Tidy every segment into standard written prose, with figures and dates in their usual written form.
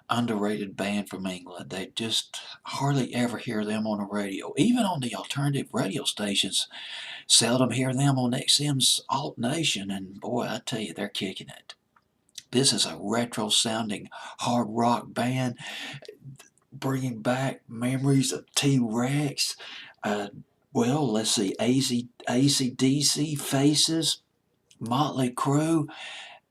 underrated band from England. They just hardly ever hear them on the radio. Even on the alternative radio stations, seldom hear them on XM's Alt Nation, and boy, I tell you, they're kicking it. This is a retro-sounding hard rock band, bringing back memories of T-Rex. Uh, well, let's see, AC/DC, Faces, Motley Crue.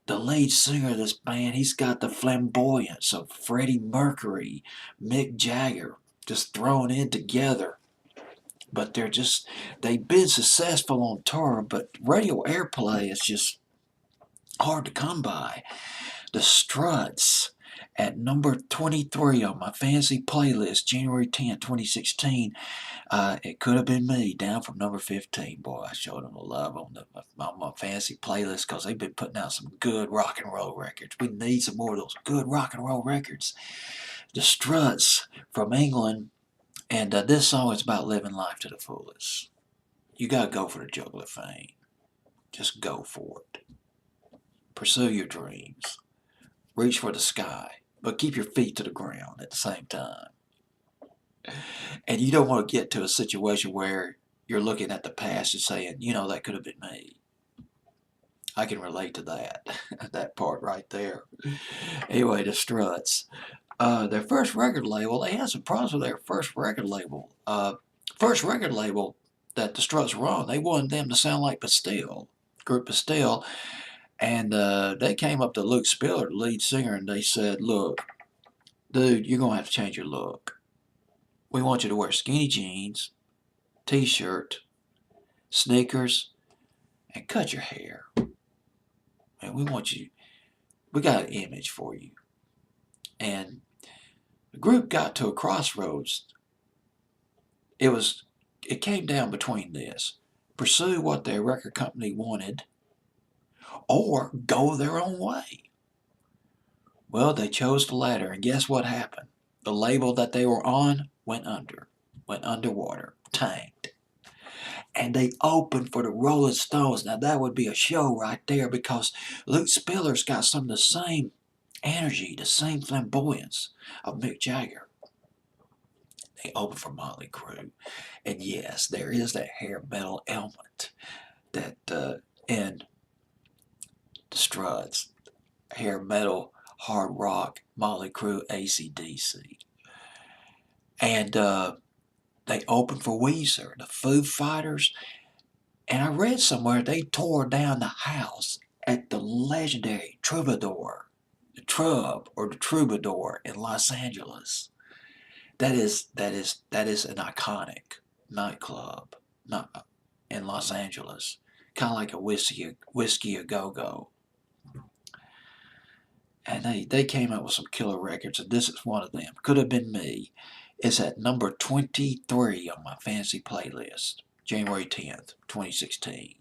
The lead singer of this band, he's got the flamboyance of Freddie Mercury, Mick Jagger, just thrown in together. But they've been successful on tour, but radio airplay is just hard to come by. The Struts at number 23 on my fancy playlist, January 10, 2016. It could have been me, down from number 15. Boy, I showed them the love on my fancy playlist because they've been putting out some good rock and roll records. We need some more of those good rock and roll records. The Struts from England, and this song is about living life to the fullest. You got to go for the juggler fame. Just go for it. Pursue your dreams. Reach for the sky, but keep your feet to the ground at the same time. And you don't want to get to a situation where you're looking at the past and saying, you know, that could have been me. I can relate to that, that part right there. Anyway, the Struts. Their first record label, they had some problems with their first record label. First record label that the Struts were on, they wanted them to sound like Bastille, group Bastille. And they came up to Luke Spiller, the lead singer, and they said, look, dude, you're going to have to change your look. We want you to wear skinny jeans, t-shirt, sneakers, and cut your hair. And we got an image for you. And the group got to a crossroads. It came down between this. Pursue what their record company wanted, or go their own way. Well, they chose the latter, and guess what happened? The label that they were on went underwater, tanked. And they opened for the Rolling Stones. Now that would be a show right there because Luke Spiller's got some of the same energy, the same flamboyance of Mick Jagger. They opened for Motley Crue. And yes, there is that hair metal element that in the Struts, hair metal, hard rock, Motley Crue, AC/DC. And they opened for Weezer, the Foo Fighters, and I read somewhere they tore down the house at the legendary Troubadour, the Trub or the Troubadour in Los Angeles. That is an iconic nightclub in Los Angeles, kind of like a whiskey a go-go. And they came up with some killer records, and this is one of them. Could have been me. It's at number 23 on my fancy playlist, January 10th, 2016.